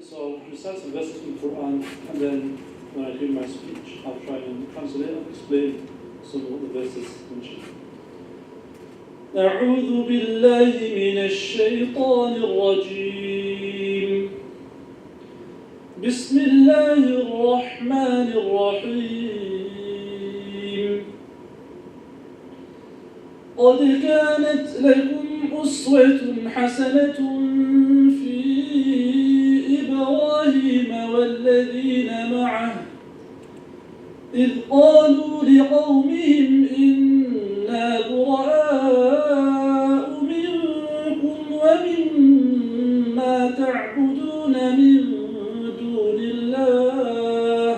So I'll recite some verses from the Quran, and then when I do my speech, I'll try and translate and explain some of the verses mentioned. أعوذ بالله من الشيطان الرجيم. بسم الله الرحمن الرحيم. قد كانت لكم أسوة حسنة في إبراهيم والذين معه إذ قالوا لقومهم إنا براء منكم ومما تعبدون من دون الله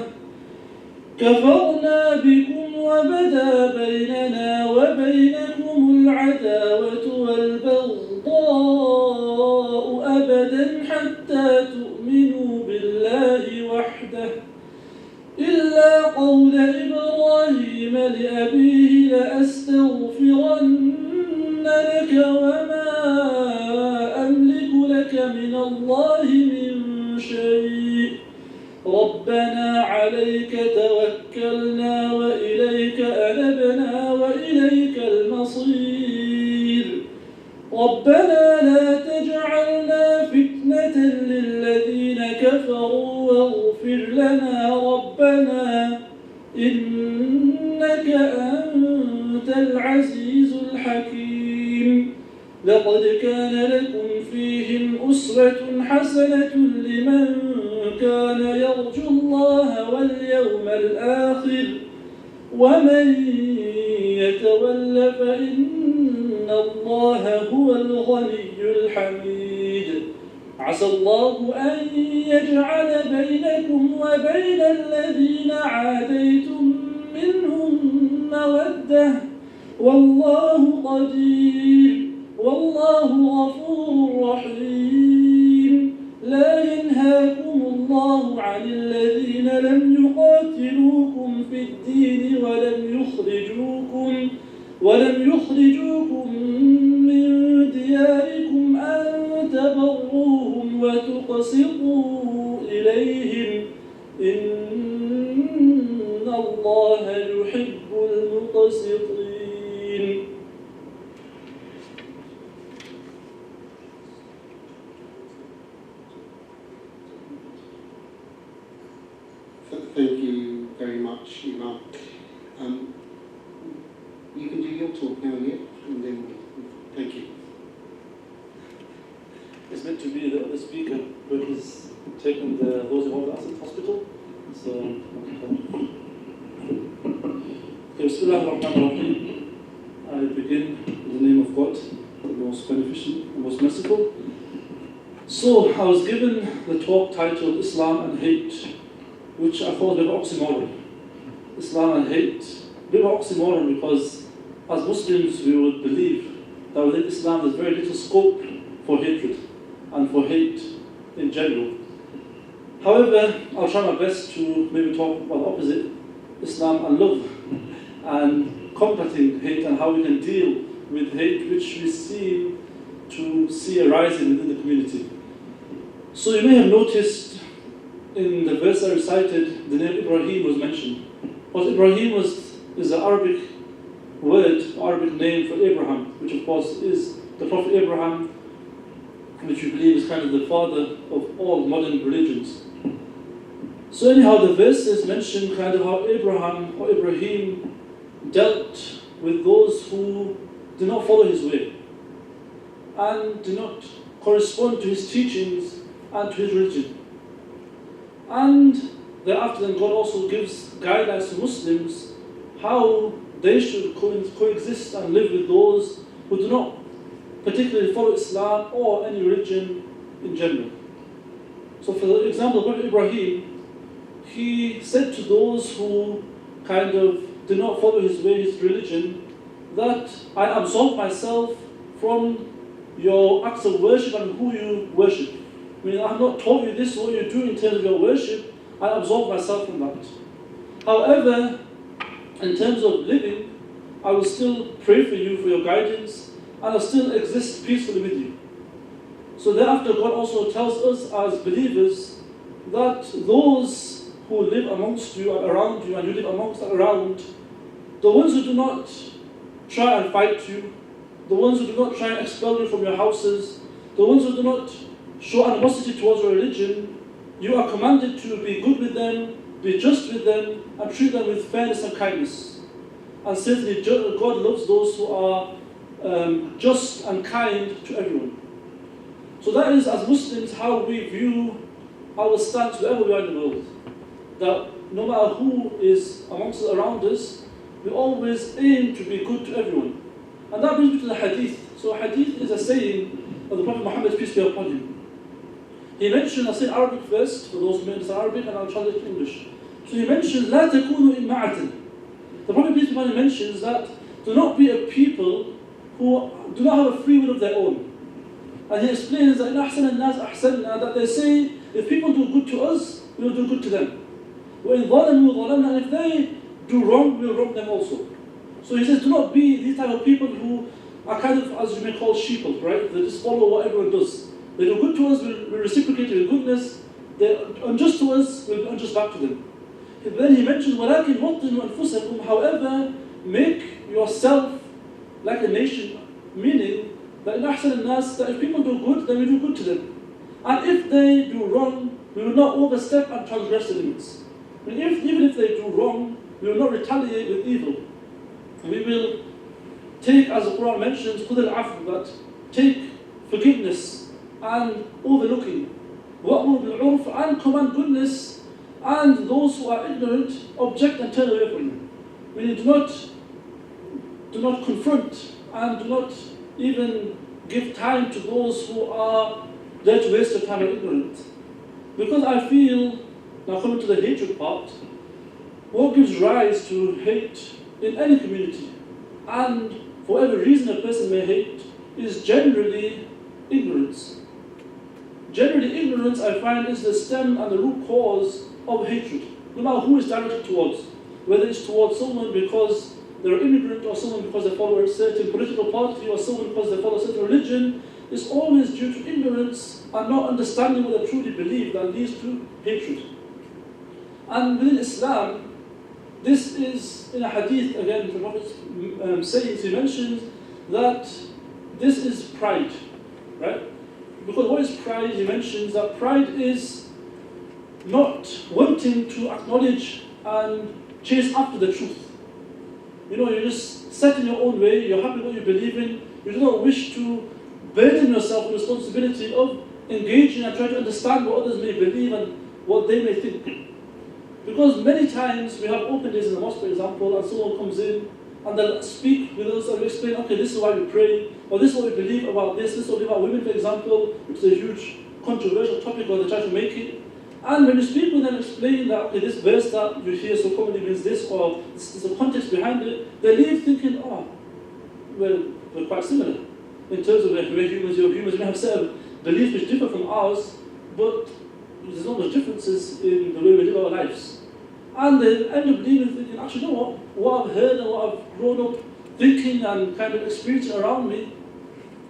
كفرنا بكم وبدا بيننا وبينكم العداوة والبغضاء أبدا حتى تؤمنوا بالله وحده إلا قول إبراهيم لأبيه لأستغفرن لك وما أملك لك من الله من شيء ربنا عليك توكلنا وإليك أنبنا وإليك المصير ربنا لا تجعلنا فتنة للذين كفروا واغفر لنا ربنا إنك أنت العزيز الحكيم لقد كان لكم فيهم أسوة حسنة لمن كان يرجو الله واليوم الآخر ومن يتول فإن الله هو الغني الحميد عسى الله أن يجعل بينكم وبين الذين عاديتم منهم مودة والله قدير والله غفور رحيم لا ينهاكم الله عن الذين لم يقاتلوكم في الدين ولم يخرجوكم من دياركم أن تبروهم وتقسطوا إليهم إن الله يحب المقسطين. Thank you very much, Imam. You can do your talk now, yeah? And then, thank you. It's meant to be the other speaker, but he's taken those involved at the hospital. So, Bismillah ar-Rahman ar-Rahim. I begin in the name of God, the most beneficent and most merciful. So, I was given the talk titled Islam and Hate, which I thought was a bit of oxymoron. Islam and hate. A bit of oxymoron because as Muslims we would believe that within Islam there's very little scope for hatred and for hate in general. However, I'll try my best to maybe talk about the opposite, Islam and love, and combating hate and how we can deal with hate which we seem to see arising within the community. So you may have noticed in the verse I recited, the name Ibrahim was mentioned. But Ibrahim is an Arabic word, Arabic name for Abraham, which of course is the Prophet Abraham, which we believe is kind of the father of all modern religions. So anyhow, the verses mention kind of how Abraham or Ibrahim dealt with those who do not follow his way and do not correspond to his teachings and to his religion. And thereafter then God also gives guidelines to Muslims how they should coexist and live with those who do not particularly follow Islam or any religion in general. So for example, Prophet Ibrahim, he said to those who kind of do not follow his way, his religion, that I absolve myself from your acts of worship and who you worship. I mean, I have not taught you this, what you do in terms of your worship. I absolve myself from that. However, in terms of living, I will still pray for you for your guidance, and I'll still exist peacefully with you. So thereafter God also tells us as believers that those who live amongst you and around you, and you live amongst and around, the ones who do not try and fight you, the ones who do not try and expel you from your houses, the ones who do not show animosity towards your religion, you are commanded to be good with them, be just with them, and treat them with fairness and kindness. And certainly God loves those who are just and kind to everyone. So that is, as Muslims, how we view our stance wherever we are in the world. That no matter who is amongst us, around us, we always aim to be good to everyone. And that brings me to the hadith. So hadith is a saying of the Prophet Muhammad, peace be upon him. He mentioned, I'll say Arabic first, for those who understand Arabic, and I'll translate to English. So he mentions, لا تكونوا إمعة. The Prophet peace be upon him mentions that do not be a people who do not have a free will of their own. And he explains that إن أحسن الناس أحسننا, that they say, if people do good to us, we will do good to them. وإن ظلموا ظلمنا, and if they do wrong, we will wrong them also. So he says, do not be these type of people who are kind of, as you may call, sheeple, right? They just follow what everyone does. They do good to us, we reciprocate with goodness. They're unjust to us, we'll be unjust back to them. And then he mentions, وَلَكِنْ وَطِّنُوا أَنفُسَكُمْ, however, make yourself like a nation, meaning that in أحسن الناس, that if people do good, then we do good to them. And if they do wrong, we will not overstep and transgress the limits. And even if they do wrong, we will not retaliate with evil. We will take, as the Quran mentions, خُذِ الْعَفْوِ, that take forgiveness and overlooking. وَأْمُرْ بِالْعُرْفِ, and command goodness, and those who are ignorant, object and turn away from them. Meaning do not confront and do not even give time to those who are there to waste their time and ignorant. Because I feel, now coming to the hatred part, what gives rise to hate in any community, and for whatever reason a person may hate, is generally ignorance. Generally ignorance, I find, is the stem and the root cause of hatred, no matter who is directed towards. Whether it's towards someone because they're an immigrant, or someone because they follow a certain political party, or someone because they follow a certain religion, it's always due to ignorance and not understanding what they truly believe that leads to hatred. And within Islam, this is in a hadith, again, the Prophet sayings, he mentions that this is pride, right? Because what is pride? He mentions that pride is not wanting to acknowledge and chase after the truth. You know, you're just set in your own way, you're happy with what you believe in, you do not wish to burden yourself with the responsibility of engaging and trying to understand what others may believe and what they may think. Because many times we have open days in the mosque, for example, and someone comes in and they'll speak with us and explain, okay, this is why we pray, or this is what we believe about this is what we believe about women, for example, which is a huge controversial topic, or they try to make it. And when you speak with them, explain that, okay, this verse that you hear so commonly means this, or there's a context behind it, they leave thinking, oh, well, we're quite similar. In terms of we're humans, you're humans, we have certain beliefs which differ from ours, but there's not much differences in the way we live our lives. And they end up leaving thinking, actually, you know what I've heard and what I've grown up thinking and kind of experiencing around me,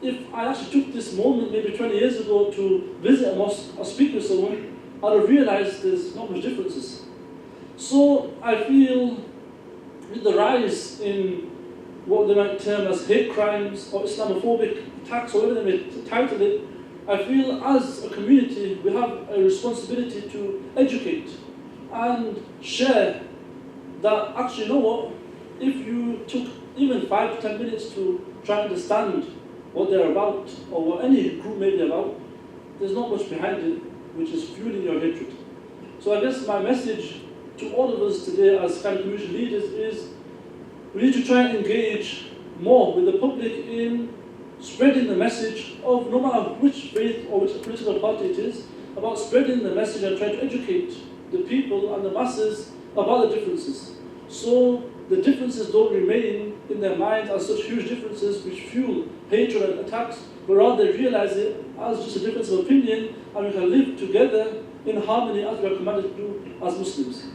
if I actually took this moment maybe 20 years ago to visit a mosque or speak with someone, I'd have realized there's not much differences. So I feel with the rise in what they might term as hate crimes or Islamophobic attacks, or whatever they may title it, I feel as a community we have a responsibility to educate and share that actually, you know what, if you took even 5 to 10 minutes to try and understand what they're about or what any group may be about, there's not much behind it which is fueling your hatred. So I guess my message to all of us today as kind of community leaders is we need to try and engage more with the public in spreading the message of, no matter which faith or which political party it is, about spreading the message and trying to educate the people and the masses about the differences. So the differences don't remain in their minds as such huge differences which fuel hatred and attacks, but rather they realize it as just a difference of opinion, and we can live together in harmony as we are commanded to do as Muslims.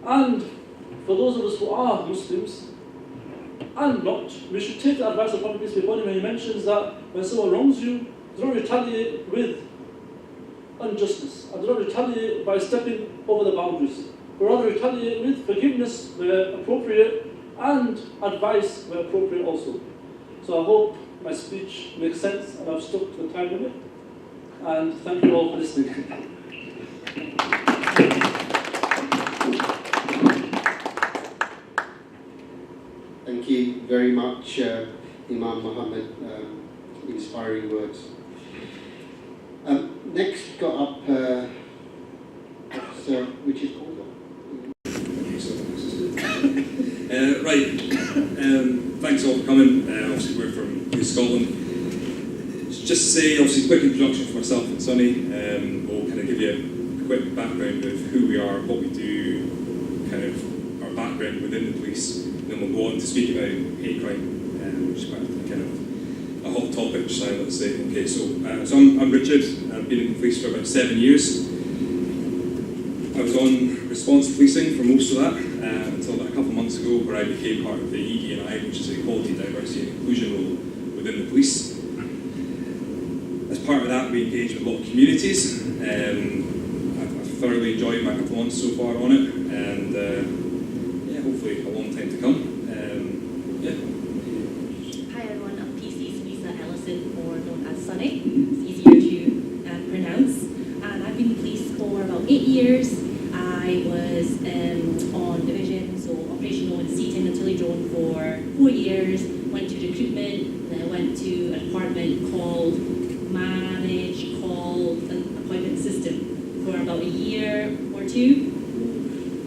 And for those of us who are Muslims, and not, we should take the advice of Prophet peace be upon him when he mentions that when someone wrongs you, I do not retaliate with unjustness. I do not retaliate by stepping over the boundaries, but rather retaliate with forgiveness where appropriate and advice where appropriate also. So I hope my speech makes sense and I've stuck to the time limit. And thank you all for listening. Thank you very much, Imam Muhammad. Inspiring words. Next got up Officer Richard Calder. Right, thanks all for coming. Obviously we're from Scotland. Just to say, obviously, a quick introduction for myself and Sunny. We'll kind of give you a quick background of who we are, what we do, kind of our background within the police. And then we'll go on to speak about hate crime, which is quite kind of a hot topic just now, let's say. Okay, so I'm Richard. I've been in the police for about 7 years. I was on response policing for most of that until about a couple of months ago, where I became part of the ED&I, which is the Equality, Diversity and Inclusion role within the police. As part of that, we engage with a lot of communities. I've thoroughly enjoyed my couple of months so far on it, and yeah, hopefully a long time to come. Hi everyone, I'm PC Sunisa Ellison, or known as Sunny. It's easier to pronounce. And I've been in police for about 8 years. I was on division, so operational and seating and drone for 4 years. Went to recruitment, then I went to a department called Manage Call and Appointment System for about a year or two.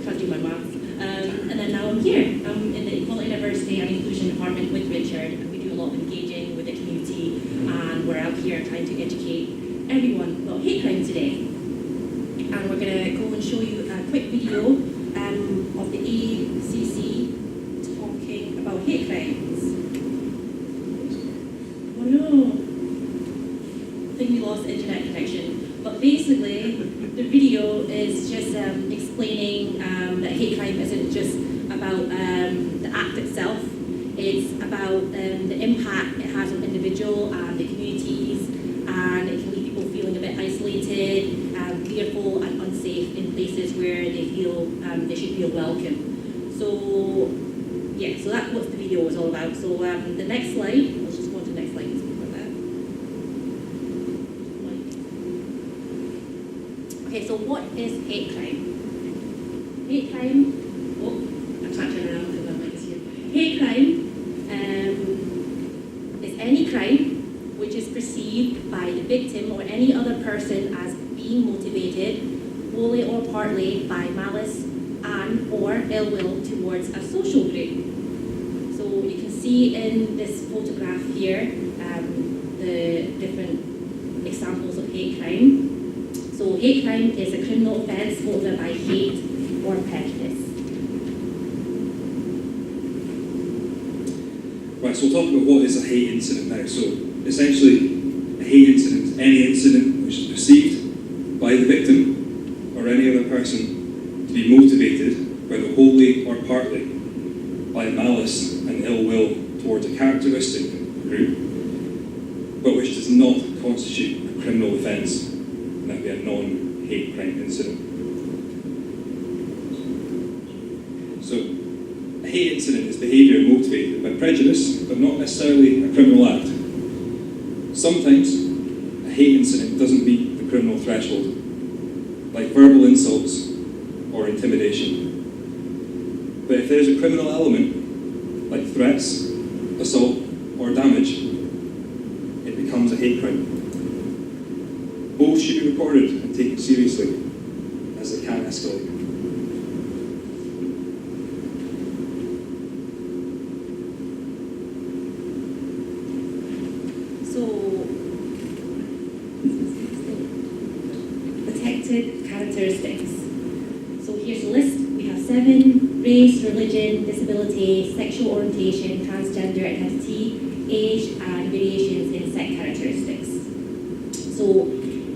Can't do my maths. And then now I'm here. I'm in the Equality, Diversity and Inclusion Department with Richard, and we do a lot of engaging with the community, and we're out here trying to educate everyone about hate crime today. And we're going to go and show you a quick video of the ACC talking about hate crimes. Oh no, I think we lost internet connection. But basically, the video is just explaining that hate crime isn't just about the act itself. It's about the impact it has on individual and the communities, and it can leave people feeling a bit isolated, fearful and unsafe in places where they feel they should feel welcome. So yeah, so that's what the video was all about. So the next slide, let's just go on to the next slide and speak about that. Okay, so what is hate crime? Hate crime, I can't turn around because my mic is here. Hate crime is any crime which is perceived by the victim or any other person as being motivated, wholly or partly, by malice and or ill will towards a social group. So you can see in this photograph here the different examples of hate crime. So hate crime is a criminal offence motivated by hate or prejudice. Right, so we'll talk about what is a hate incident now. So essentially, a hate incident is any incident which is perceived by the victim or any other person to be motivated, whether wholly or partly, by malice and ill will towards a characteristic group, but which does not constitute a criminal offence, and that would be a non-hate crime incident. So, a hate incident is behaviour motivated by prejudice, but not necessarily a criminal act. Sometimes, a hate incident doesn't meet the criminal threshold, like verbal insults or intimidation. But if there's a criminal element, like threats, assault, or damage, it becomes a hate crime. Both should be recorded and taken seriously, as they can escalate. Characteristics. So here's a list. We have 7: race, religion, disability, sexual orientation, transgender identity, age, and variations in sex characteristics. So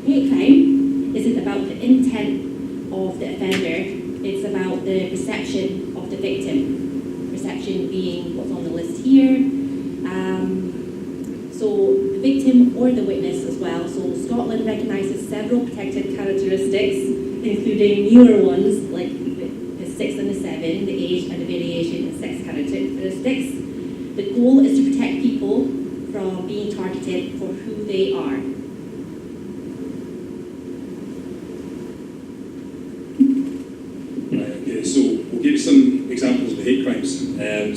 hate crime isn't about the intent of the offender, it's about the perception of the victim. Perception being what's on the list here. So the victim or the witness as well. So Scotland recognises several protected characteristics, including newer ones like the 6 and the 7, the age and the variation in sex characteristics. The goal is to protect people from being targeted for who they are. Okay, so we'll give you some examples of hate crimes.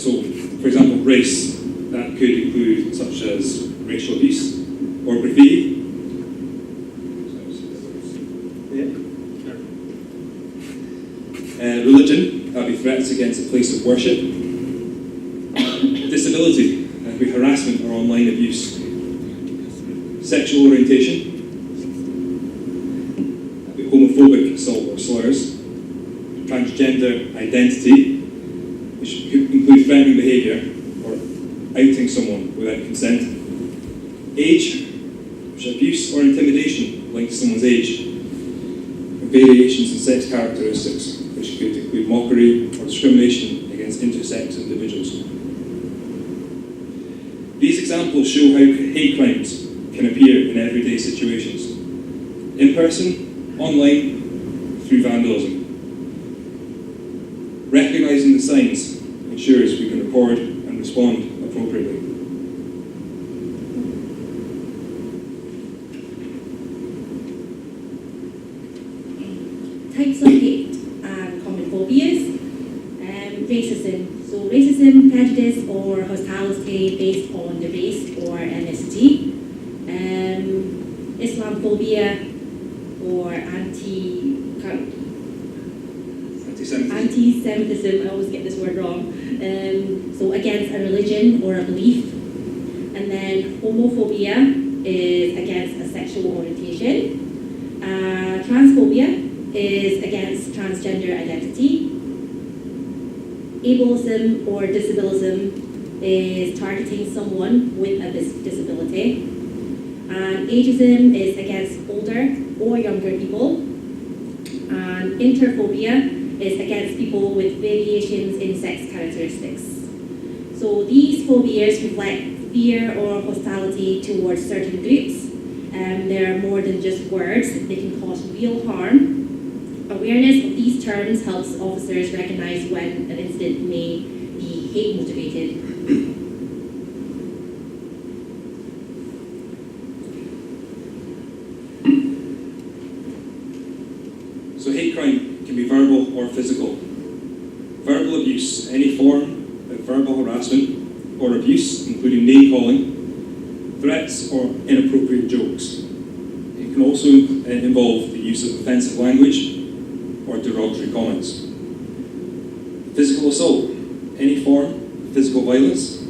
So, for example, race, that could include such as racial abuse or graffiti. Religion, that would be threats against a place of worship. Disability, that would be harassment or online abuse. Sexual orientation, that would be homophobic assault or slurs. Transgender identity, which could include threatening behaviour or outing someone without consent. Age, which is abuse or intimidation linked to someone's age. And variations in sex characteristics, which could include mockery or discrimination against intersex individuals. These examples show how hate crimes can appear in everyday situations. In person, online, through vandalism. Recognising the signs ensures we can record and respond appropriately. Types of hate and common phobias. Racism. So racism, prejudice or hostility based on the race or ethnicity. Islamophobia or anti-Semitism, I always get this word wrong. So against a religion or a belief. And then homophobia is against a sexual orientation. Transphobia is against transgender identity. Ableism or disabilism is targeting someone with a disability. And ageism is against older or younger people. And interphobia is against people with variations in sex characteristics. So these phobias reflect fear or hostility towards certain groups. They are more than just words, they can cause real harm. Awareness of these terms helps officers recognize when an incident may be hate motivated. So hate crime can be verbal or physical. Verbal abuse, any form of verbal harassment or abuse, including name-calling, threats or inappropriate jokes. It can also involve the use of offensive language or derogatory comments. Physical assault, any form of physical violence,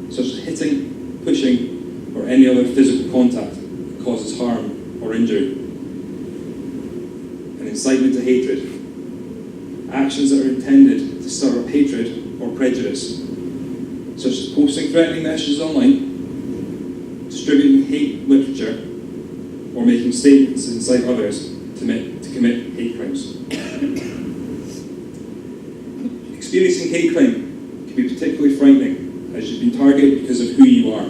such as hitting, pushing, or any other physical contact that causes harm or injury. And incitement to hatred, actions that are intended to stir up hatred or prejudice, such as posting threatening messages online, distributing hate literature, or making statements to incite others to commit hate crimes. Experiencing hate crime can be particularly frightening, as you've been targeted because of who you are,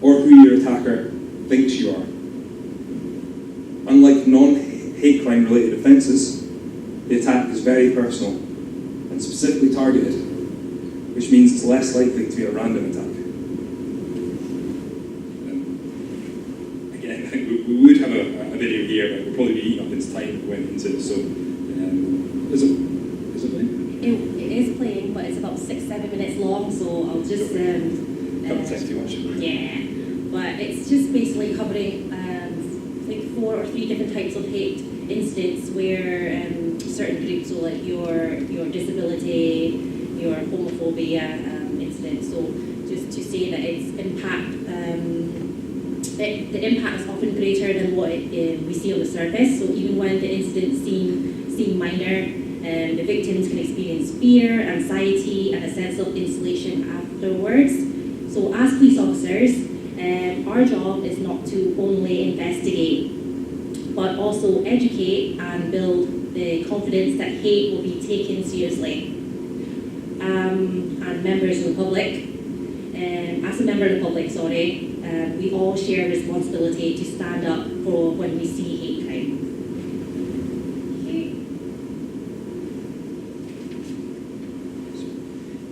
or who your attacker thinks you are. Unlike non-hate crime related offences, the attack is very personal and specifically targeted, which means it's less likely to be a random attack. Again, I think we would have a video here, but we'll probably be eating up its time if we went into this. So, is it playing? It is playing, but it's about 6-7 minutes long, so I'll just... Don't take too much. Yeah, but it's just basically covering like 4 or 3 different types of hate incidents where certain groups, so like your disability, your homophobia incident. So just to say that its impact, the impact is often greater than what we see on the surface. So even when the incidents seem minor, the victims can experience fear, anxiety, and a sense of isolation afterwards. So as police officers, our job is not to only investigate, but also educate and build the confidence that hate will be taken seriously. And members of the public, as a member of the public, we all share a responsibility to stand up for when we see hate crime.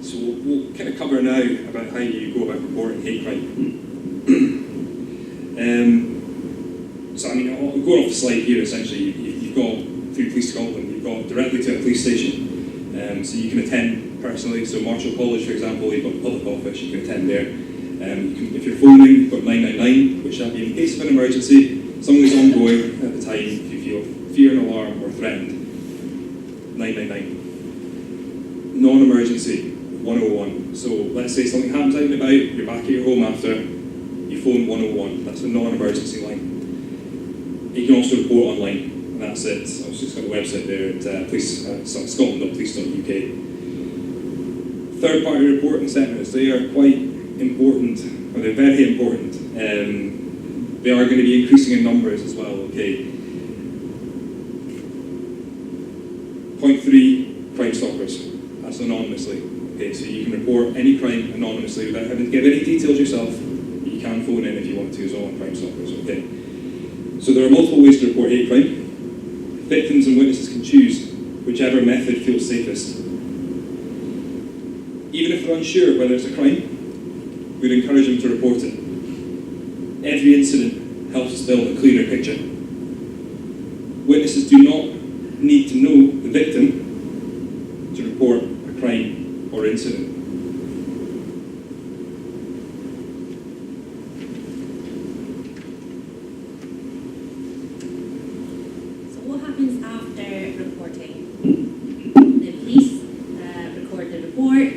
So we'll kind of cover now about how you go about reporting hate crime. So I mean, I'll go off the slide here. Essentially, you've got through Police Scotland, you've got directly to a police station, so you can attend personally. So Marshall College, for example, you've got the public office, you can attend there. If you're phoning, you've got 999, which shall be in case of an emergency, something is ongoing at the time. If you feel fear, an alarm, or threatened, 999. Non-emergency, 101. So let's say something happens out and about, you're back at your home after, you phone 101. That's a non-emergency line. You can also report online, and that's it. I've just got the website there at scotland.police.uk. Third-party reporting centres, they are quite important, or they're very important. They are going to be increasing in numbers as well, okay. Point 3, Crime Stoppers. That's anonymously. Okay, so you can report any crime anonymously without having to give any details yourself. You can phone in if you want to as well on Crime Stoppers, okay. So there are multiple ways to report hate crime. Victims and witnesses can choose whichever method feels safest. Even if they're unsure whether it's a crime, we'd encourage them to report it. Every incident helps us build a clearer picture. Witnesses do not need to know the victim to report a crime or incident. So what happens after reporting? The police record the report,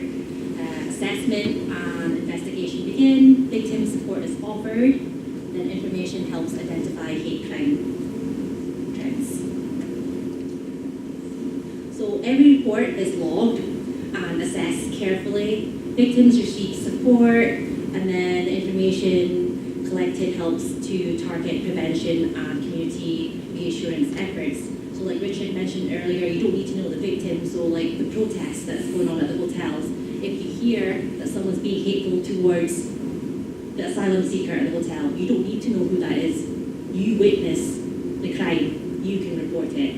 assessment and investigation begin, victim support is offered, then information helps identify hate crime trends. So every report is logged and assessed carefully. Victims receive support, and then the information collected helps to target prevention and community reassurance efforts. So like Richard mentioned earlier, you don't need to know the victim, so like the protest that's going on at the hotels, if you hear that someone's being hateful towards the asylum seeker at the hotel, you don't need to know who that is. You witness the crime, you can report it.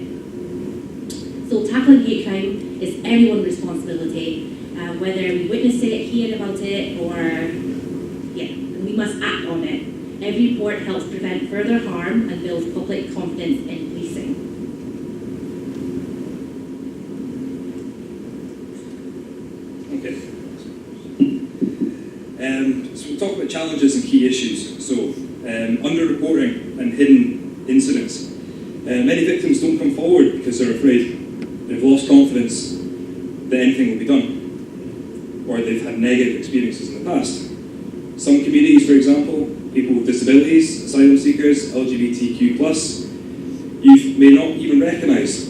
So tackling hate crime is everyone's responsibility, whether we witness it, hear about it, or and we must act on it. Every report helps prevent further harm and builds public confidence in policing. Okay. So we'll talk about challenges and key issues. So, under-reporting and hidden incidents. Many victims don't come forward because they're afraid. They've lost confidence that anything will be done, or they've had negative experiences in the past. Some communities, for example, people with disabilities, asylum seekers, LGBTQ+, youth may not even recognise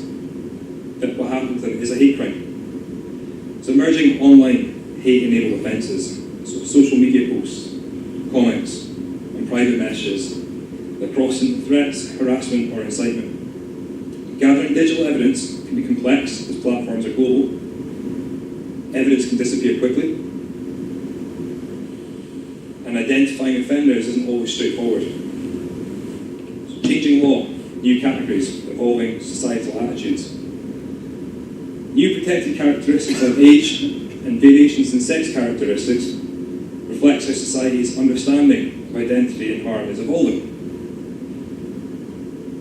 that what happened to them is a hate crime. So emerging online hate-enabled offences, so social media posts, comments, and private messages that cross into threats, harassment, or incitement. Gathering digital evidence can be complex as platforms are global. Evidence can disappear quickly. And identifying offenders isn't always straightforward. So changing law, new categories, evolving societal attitudes. New protected characteristics like age and variations in sex characteristics reflects how society's understanding of identity and harm is evolving.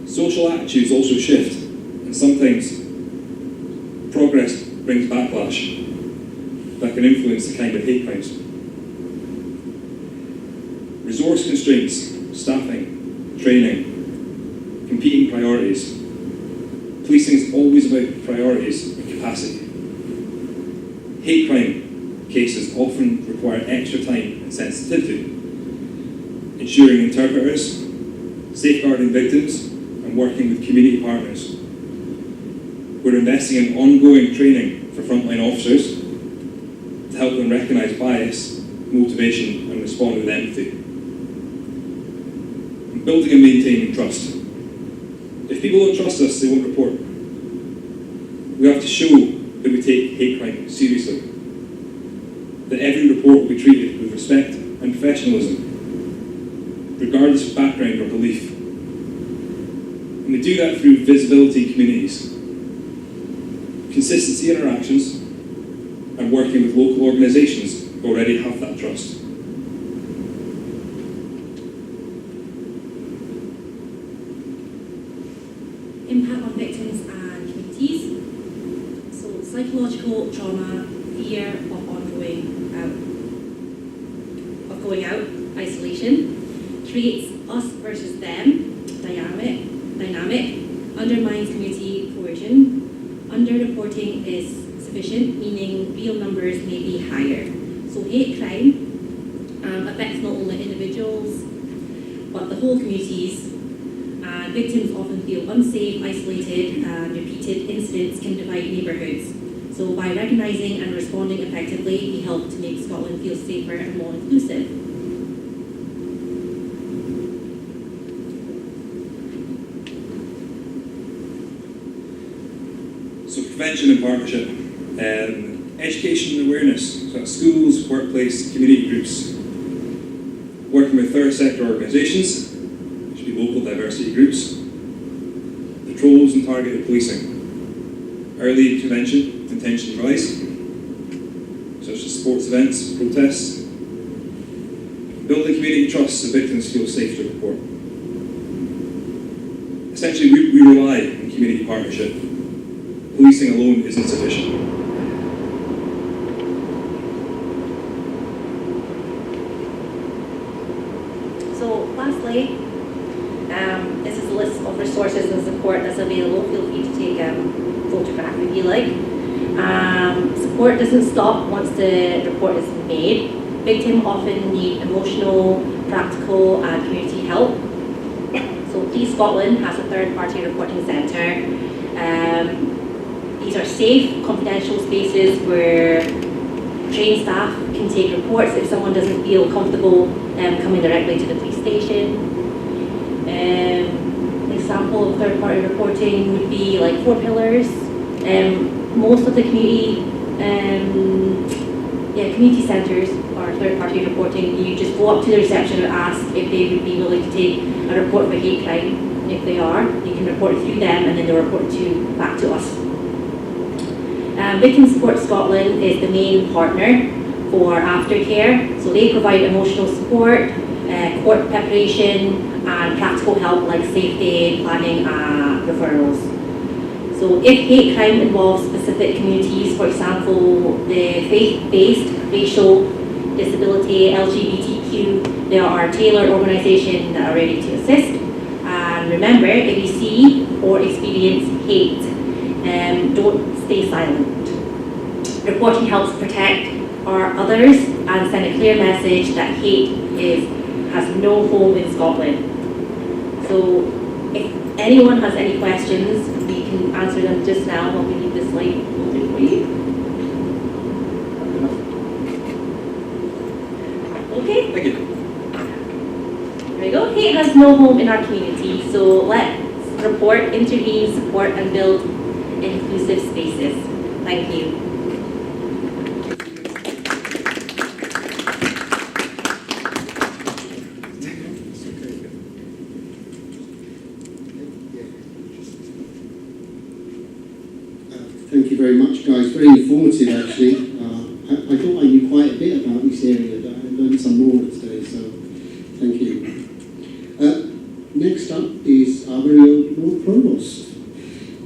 Social attitudes also shift, and sometimes progress brings backlash that can influence the kind of hate crimes. Resource constraints, staffing, training, competing priorities. Policing is always about priorities and capacity. Hate crime cases often require extra time and sensitivity, ensuring interpreters, safeguarding victims, and working with community partners. We're investing in ongoing training for frontline officers to help them recognise bias, motivation, and respond with empathy. And building and maintaining trust. If people don't trust us, they won't report. We have to show that we take hate crime seriously. that every report will be treated with respect and professionalism, regardless of background or belief. And we do that through visibility in communities, consistency in our actions, and working with local organisations who already have that trust. Impact on victims and communities. So psychological trauma, fear of going out, isolation, creates us versus them dynamic, undermines community cohesion. Underreporting is sufficient, meaning real numbers may be higher. So hate crime affects not only individuals, but the whole communities. And victims often feel unsafe, isolated, and repeated incidents can divide neighbourhoods. So by recognising and responding effectively, we help to make Scotland feel safer and more inclusive. So prevention and partnership, education and awareness, so that's schools, workplace, community groups, working with third sector organisations, which would be local diversity groups, patrols and targeted policing, early intervention, intention rise, such as sports events, protests, building community trust so victims feel safe to report. Essentially, we rely on community partnership. Policing alone isn't sufficient. So lastly, this is a list of resources and support that's available. Feel free to take a photograph if you like. Support doesn't stop once the report is made. Victims often need emotional, practical and community help. So Peace Scotland has a third-party reporting centre. These are safe, confidential spaces where trained staff can take reports if someone doesn't feel comfortable coming directly to the police station. An example of third-party reporting would be like 4 pillars. Most of the community centres are third-party reporting. You just go up to the reception and ask if they would be willing to take a report for hate crime. And if they are, you can report it through them and then they'll report it back to us. Victim Support Scotland is the main partner for aftercare. So they provide emotional support, court preparation, and practical help like safety, planning, referrals. So if hate crime involves specific communities, for example, the faith-based, racial, disability, LGBTQ, there are tailored organisations that are ready to assist. And remember, if you see or experience hate, don't stay silent. Reporting helps protect our others and send a clear message that hate has no home in Scotland. So if anyone has any questions, we can answer them just now when we need this slide open for you. Okay? Thank you. There we go. Hate has no home in our community, so let's report, intervene, support, and build inclusive spaces. Thank you. Thank you very much, guys. Very informative, actually. I thought I knew quite a bit about this area, but I learned some more today, so thank you. Next up is our very own Lord Provost.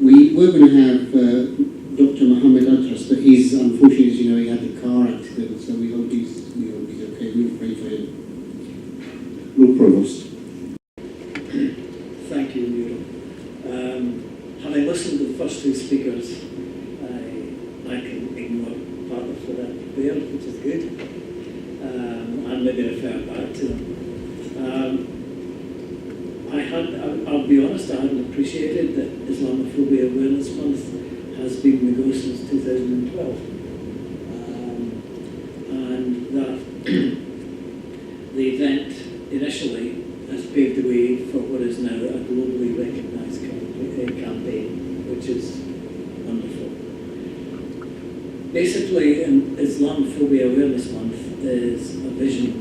We were going to have Dr. Muhammad, but he's, unfortunately, as you know, he had a car accident, so we hope he's okay. We'll pray for him. Lord Provost. Thank you, Neil. Having listened to the first two speakers, I can ignore part of what I prepared, which is good, and maybe refer back to them. I'll be honest, I hadn't appreciated that Islamophobia Awareness Month has been in the go since 2012. And that the event initially has paved the way for what is now a globally recognised campaign, which is wonderful. Basically, Islamophobia Awareness Month is a vision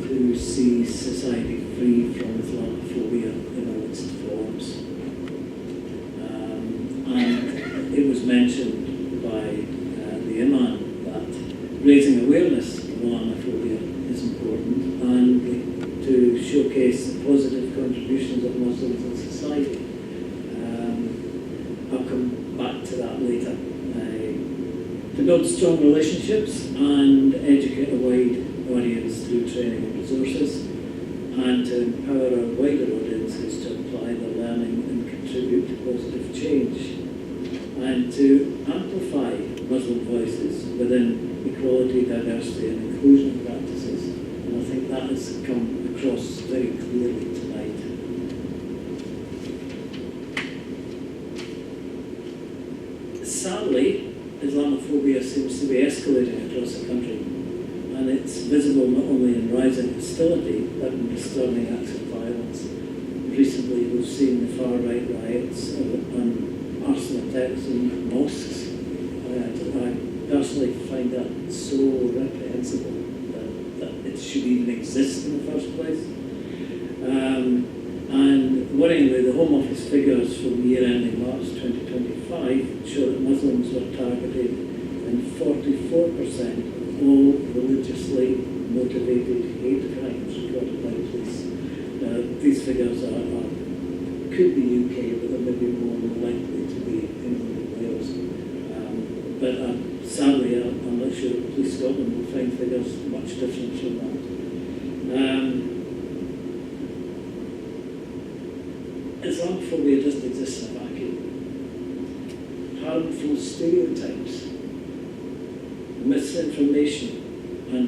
to see society free from Islamophobia in all its forms. And it was mentioned by the Imam that raising awareness of Islamophobia is important, and to showcase the positive contributions of Muslims in society. I'll come back to that later. To build strong relationships and educate a wide audience through training and resources, and to empower our wider audiences to apply their learning and contribute to positive change, and to amplify Muslim voices within equality, diversity and inclusion practices. And I think that has come across very clearly tonight. Sadly, Islamophobia seems to be escalating across the country, and it's visible not only in rising hostility but in disturbing acts of violence. Recently we've seen the far-right riots and arson attacks in mosques. I personally find that so reprehensible that it should even exist in the first place. And worryingly, the Home Office figures from year ending March 2025 show that Muslims were targeted in 44% of all religiously motivated hate crimes recorded by police. These figures could be UK, but they may be more likely to be England and Wales. But sadly, I'm not sure that Police Scotland will find figures much different from that. Islamophobia doesn't exist in a vacuum. Harmful stereotypes, misinformation, and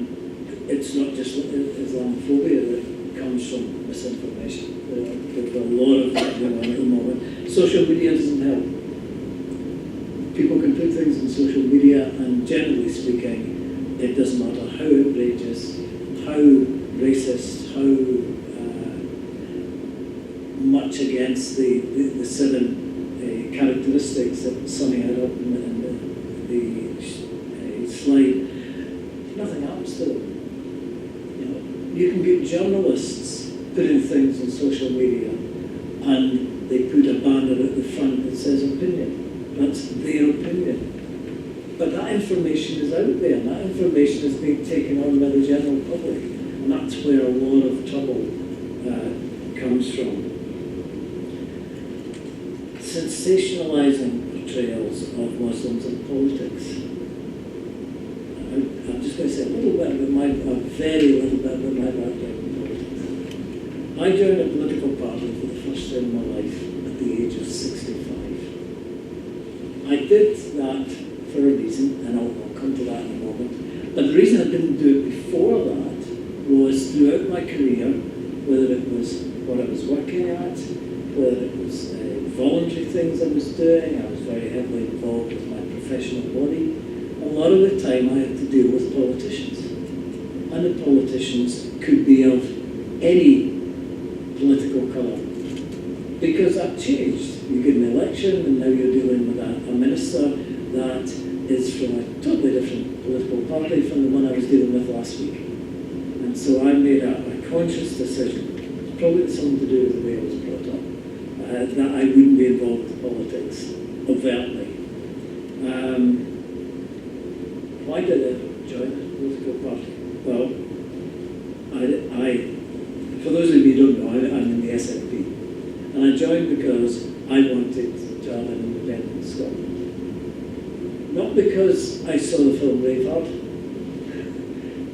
it's not just Islamophobia that comes from misinformation. There's a lot of that going on at the moment. Social media doesn't help. People can put things in social media, and generally speaking, it doesn't matter how outrageous, how racist, how much against the 7 characteristics that Sonny had up in the slide. Nothing happens to them. You can get journalists putting things on social media, and they put a banner at the front that says opinion. That's their opinion. But that information is out there, and that information is being taken on by the general public, and that's where a lot of trouble comes from. Sensationalizing portrayals of Muslims in politics. I'm just going to say a very little bit about my background in politics. I joined a political party for the first time in my life at the age of 65. I did that for a reason, and I'll come to that in a moment. But the reason I didn't do it before that was throughout my career, whether it was what I was working at, whether it was voluntary things I was doing, I was very heavily involved with my professional body. A lot of the time I had to deal with politicians. And the politicians could be of any political colour. Because that changed. You get an election, and now you're dealing with a minister that is from a totally different political party from the one I was dealing with last week. And so I made a conscious decision, probably something to do with the way I was brought up, that I wouldn't be involved with politics overtly. Why did I join a political party? Well, for those of you who don't know, I'm in the SNP. And I joined because I wanted to have an independent Scotland. Not because I saw the film Braveheart,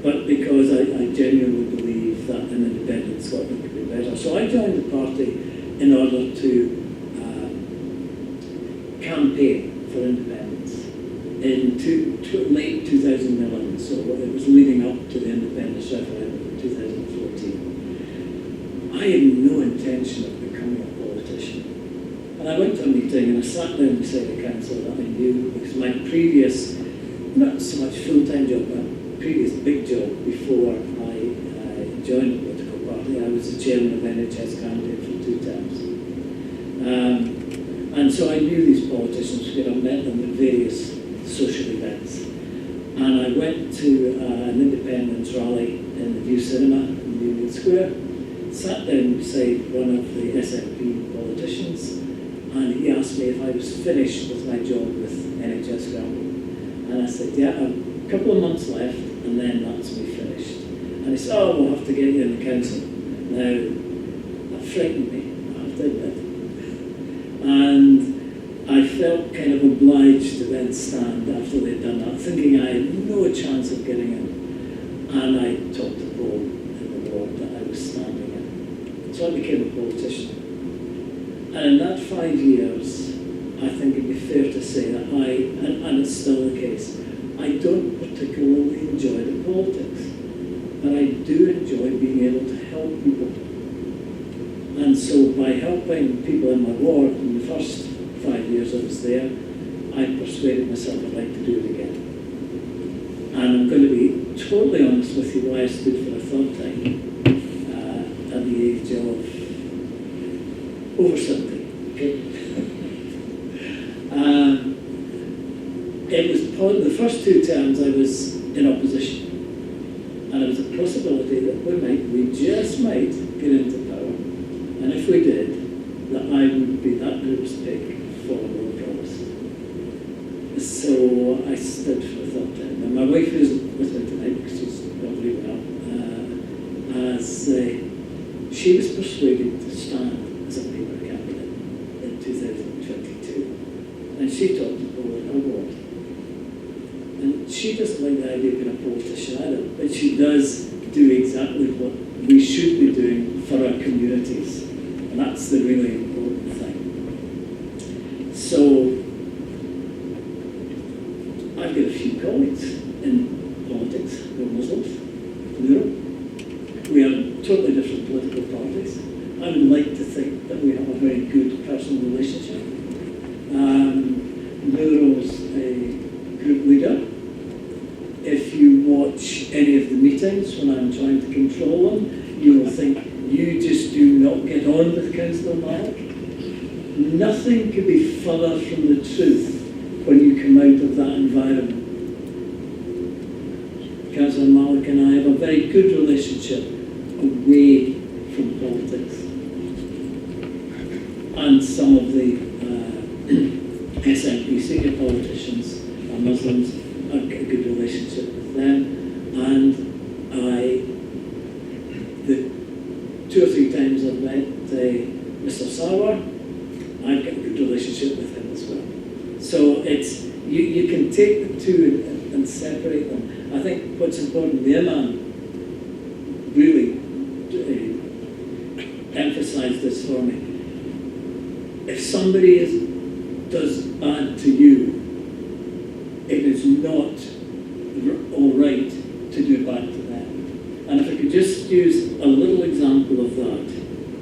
but because I genuinely believe that an independent Scotland could be better. So I joined the party in order to campaign for independence in late 2011, so it was leading up to the independence referendum in 2014. I had no intention of becoming a politician. And I went to a meeting and I sat down beside a councillor that I knew, because my previous, not so much full-time job, but previous big job before I joined the political party, I was the chairman of NHS candidate for 2 terms. And so I knew these politicians because I met them at various social events. And I went to an independence rally in the new cinema in Union Square, sat down beside one of the SNP politicians, and he asked me if I was finished with my job with NHS Gramble. And I said, yeah, a couple of months left, and then that's me finished. And he said, oh, we'll have to get you in the council. Now, that frightened me, I have to admit. And I felt kind of obliged to then stand after they'd done that, thinking I had no chance of getting in. And I talked to Paul in the ward that I was standing in. So I became a politician. And in that 5 years, I think it'd be fair to say that and it's still the case, I don't particularly enjoy the politics, but I do enjoy being able to help people. And so by helping people in my ward in the first 5 years I was there, I persuaded myself I'd like to do it again. And I'm going to be totally honest with you why I stood for a third time at the age of over 70. Okay? It was probably the first 2 terms I was in opposition, and it was a possibility that we just might get into power, and if we did, that I would be that group's pick for Lord Provost. So I stood for a third time. And my wife is with me tonight because she's not very well. She was persuaded to stand as a Labour candidate in 2022, and she talked to Paul in her ward. And she doesn't like the idea of being a politician either, but she does do exactly what we should be doing for our communities, and that's the really important thing. So I've got a few colleagues in politics who are Muslims, plural. We are totally different political parties. I would like to think that we have a very good personal relationship. Nuro's a group leader. If you watch any of the meetings when I'm trying to control them, you will think you just do not get on with Councillor Malik. Nothing could be further from the truth when you come out of that environment. Councillor Malik and I have a very good relationship away from politics. And some of the SNP senior politicians are Muslims. I've got a good relationship with them. And the 2 or 3 times I've met Mr. Sarwar, I've got a good relationship with him as well. So it's you can take the two and separate them. I think what's important, the Imam really emphasised this for me. If somebody does bad to you, it is not all right to do bad to them. And if I could just use a little example of that,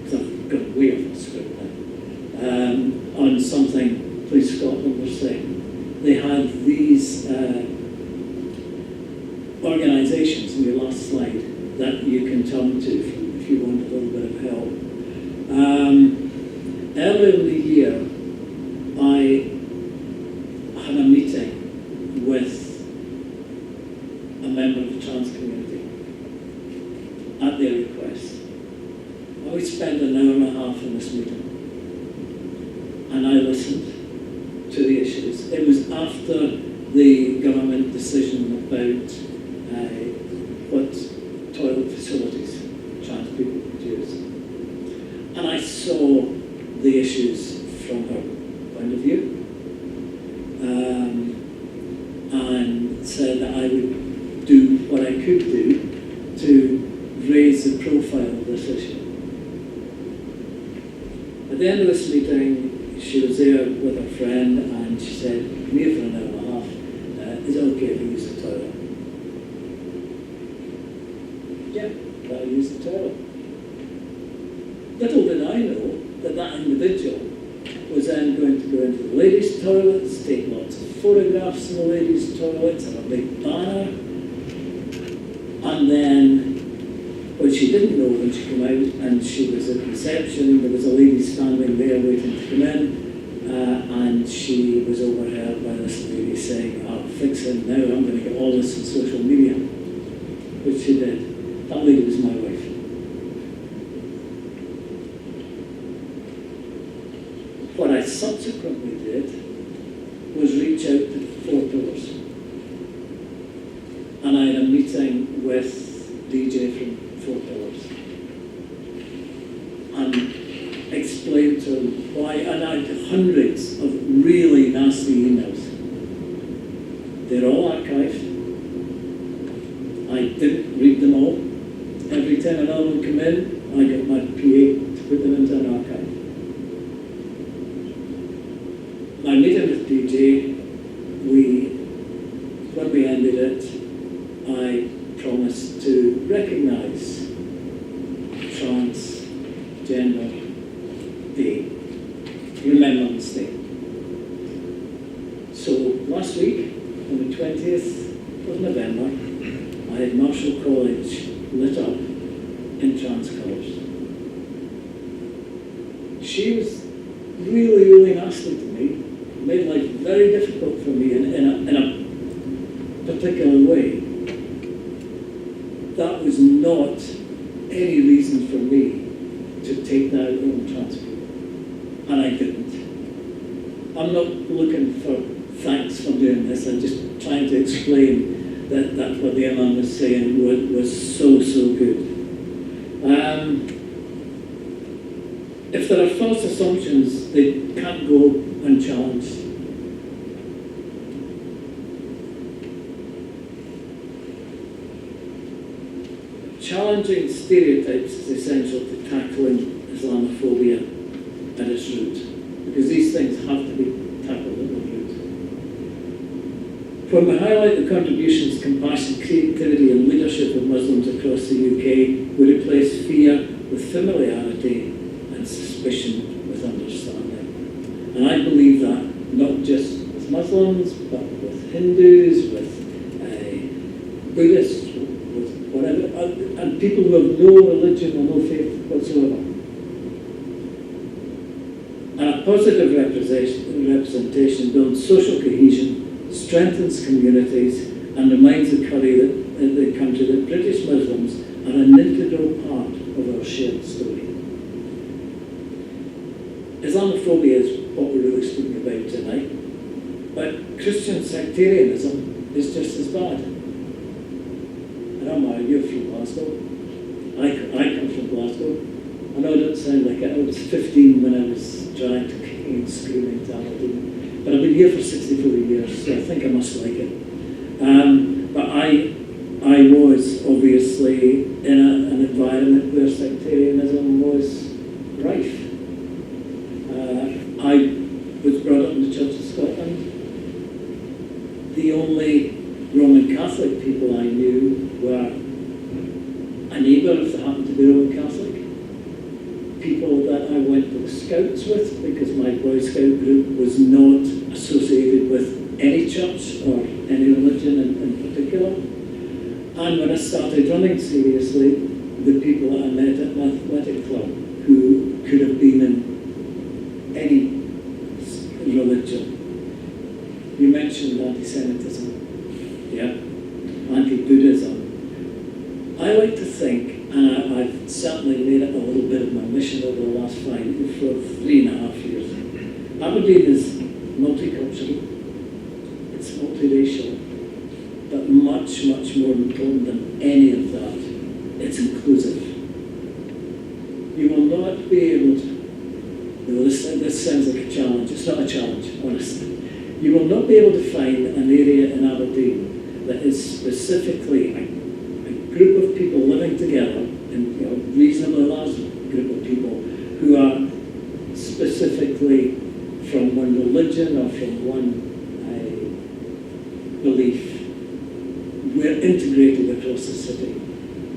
because I've got way off the script now, on something Police Scotland were saying. They had these organisations in your last slide that you can turn to if you want a little bit of help. Earlier in the year, I had a meeting with a member of the trans community at their request. We spent an hour and a half in this meeting, and I listened to the issues. It was after the government decision about what toilet facilities trans people could use. And I saw the issues from her point of view, and said that I would do what I could do to raise the profile of this issue. At the end of this meeting, she was there with her friend, and she said, "I'm here for an hour and a half. Is it okay if I use the toilet?" Yeah, I'll use the toilet. Little did I know that that individual was then going to go into the ladies' toilets, take lots of photographs in the ladies' toilets, and a big banner. And then, what she didn't know when she came out, and she was at reception, there was a lady standing there waiting to come in, and and she was overheard by this lady saying, "I'll fix him now, I'm going to get all this on social media," which she did. That lady was my wife. What I subsequently did was reach out to 4 Pillars. And I had a meeting with DJ from 4 Pillars and explained to him why, and I had hundreds of really nasty emails. They're all archived. I didn't read them all. Every time another one came in, I got my PA to put them into an archive. My meeting with DJ, when we ended it, I promised to recognise Transgender Day, Remembrance Day. So last week, on the 20th of November, I had Marshall College lit up in trans colours. She was really, really nasty to me, made life very difficult for me in a particular way. That was not any reason for me to take that out on trans people, and I didn't. I'm not looking for thanks for doing this, I'm just trying to explain that what the Imam was saying was so good. If there are false assumptions, they can't go unchallenged. Challenging stereotypes is essential to tackling Islamophobia at its root, because these things have to be tackled at the root. When we highlight the contributions, compassion, creativity and leadership of Muslims across the UK, we replace fear with familiarity and suspicion with understanding. And I believe that not just with Muslims, but with Hindus, with Buddhists, with whatever, and people who have no religion or no faith whatsoever. And a positive representation builds social cohesion, strengthens communities, and reminds the country that British Muslims are an integral part of our shared story. Islamophobia is what we're really speaking about tonight, but Christian sectarianism is just as bad. And I'm you're from Glasgow. I come from Glasgow. I know it doesn't sound like it. I was 15 when I was trying to kick and screaming to Aberdeen. But I've been here for 64 years, so I think I must like it. But I was obviously in an environment where sectarianism was rife. I was brought up in the Church of Scotland. The only Roman Catholic people I knew were a neighbour, if they happened to be Roman Catholic, people that I went to the Scouts with, because my Boy Scout group was not associated with any church or any religion in particular. And when I started running seriously, the people that I met at my athletic club, who could have been in any religion. You mentioned anti-Semitism, yeah, anti-Buddhism. I like to think, and I've certainly made it a little bit of my mission over the last 3.5 years. Aberdeen is multicultural, it's multiracial, but much more important than any of that, it's inclusive. You will not be able to, this sounds like a challenge, it's not a challenge, honestly. You will not be able to find an area in Aberdeen that is specifically a group of people living together, and reasonably large group of people who are specifically from one religion or from one belief. We're integrated across the city,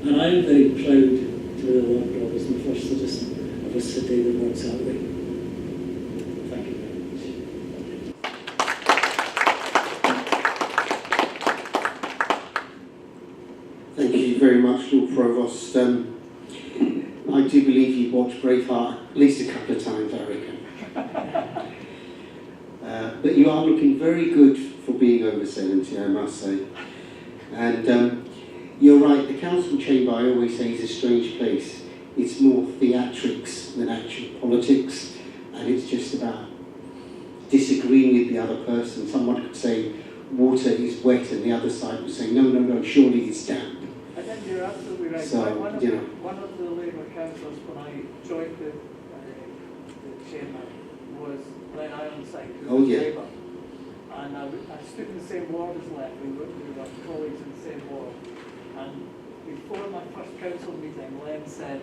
and I'm very proud to be the Lord God as the first citizen of a city that works that way. Thank you very much. Thank you very much, Lord Provost. I do believe you watched Braveheart at least a couple of times, I reckon. But you are looking very good for being over 70, I must say. And you're right, the council chamber, I always say, is a strange place. It's more theatrics than actual politics, and it's just about disagreeing with the other person. Someone could say water is wet, and the other side would say, no, surely it's damp. I think you're absolutely right. So, one of the Labour councillors, when I joined the chamber, was Len Ironside, who was Labour. And I stood in the same ward as Len. We were colleagues in the same ward. And before my first council meeting, Len said,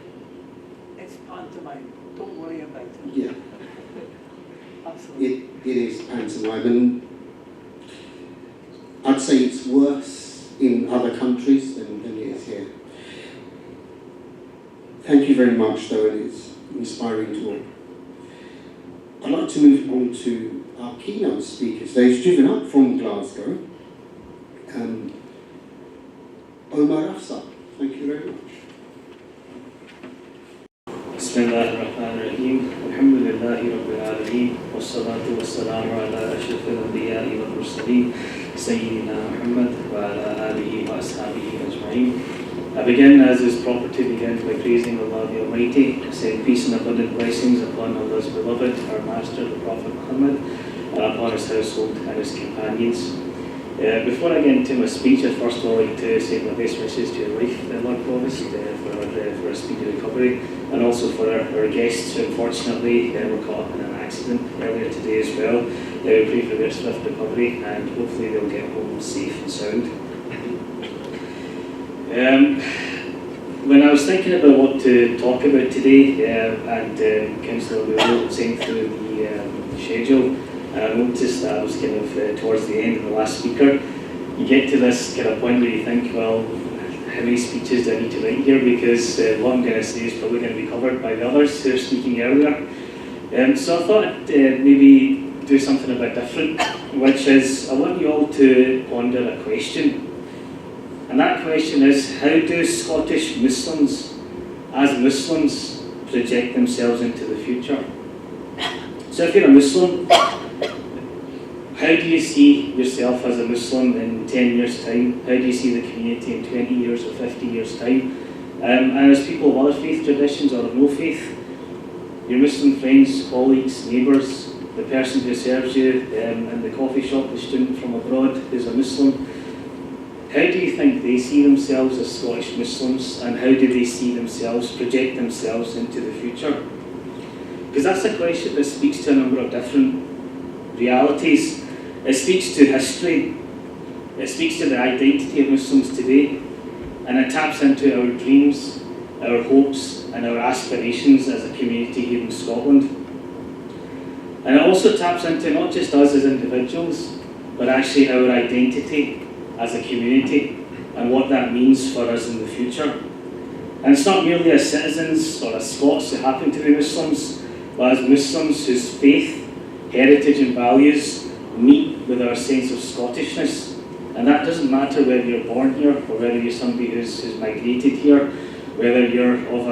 "It's pantomime, don't worry about it." Yeah. Absolutely. It is pantomime, and I'd say it's worse in other countries than it is here. Thank you very much, though, and it's inspiring talk. I'd like to move on to our keynote speaker today. He's driven up from Glasgow. Omar Afzal, thank you very much. بسم الله الرحمن الرحيم الحمد لله رب العالمين والصلاة والسلام على أشرف الأنبياء والمرسلين سيدنا محمد وعلى آله وأصحابه أجمعين. I begin, as is proper to begin, by praising Allah the Almighty, saying peace and abundant blessings upon Allah's beloved, our Master, the Prophet Muhammad, and upon his household and his companions. Before I get into my speech, I'd first of all like to say my best wishes to your wife, Lord Provost, for a speedy recovery, and also for our guests who unfortunately were caught up in an accident earlier today as well. We pray for their swift recovery, and hopefully they'll get home safe and sound. When I was thinking about what to talk about today, and Councillor Will saying through the schedule, I noticed that I was kind of towards the end of the last speaker. You get to this kind of point where you think, well, how many speeches do I need to write here? Because what I'm going to say is probably going to be covered by the others who are speaking earlier. So I thought I'd maybe do something a bit different, which is I want you all to ponder a question. And that question is, how do Scottish Muslims, as Muslims, project themselves into the future? So if you're a Muslim, how do you see yourself as a Muslim in 10 years' time? How do you see the community in 20 years or 50 years' time? And as people of other faith traditions or of no faith, your Muslim friends, colleagues, neighbours, the person who serves you in the coffee shop, the student from abroad who's a Muslim, how do you think they see themselves as Scottish Muslims, and how do they see themselves, project themselves into the future? Because that's a question that speaks to a number of different realities. It speaks to history, it speaks to the identity of Muslims today, and it taps into our dreams, our hopes, and our aspirations as a community here in Scotland. And it also taps into not just us as individuals, but actually our identity as a community and what that means for us in the future. And it's not merely as citizens or as Scots who happen to be Muslims, but as Muslims whose faith, heritage and values meet with our sense of Scottishness. And that doesn't matter whether you're born here or whether you're somebody who's migrated here, whether you're of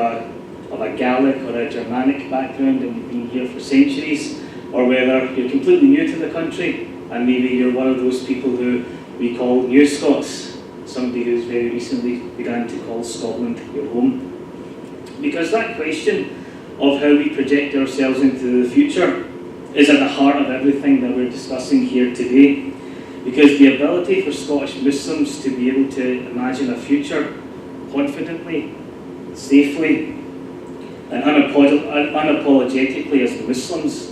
a Gaelic or a Germanic background and you've been here for centuries, or whether you're completely new to the country and maybe you're one of those people who we call New Scots, somebody who's very recently began to call Scotland your home. Because that question of how we project ourselves into the future is at the heart of everything that we're discussing here today. Because the ability for Scottish Muslims to be able to imagine a future confidently, safely, and unapologetically as Muslims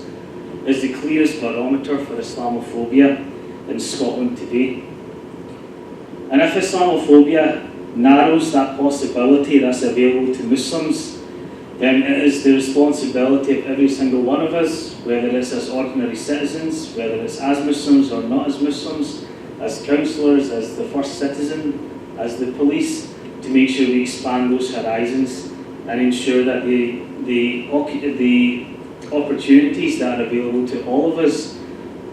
is the clearest barometer for Islamophobia in Scotland today. And if Islamophobia narrows that possibility that's available to Muslims, then it is the responsibility of every single one of us, whether it's as ordinary citizens, whether it's as Muslims or not as Muslims, as councillors, as the first citizen, as the police, to make sure we expand those horizons and ensure that the opportunities that are available to all of us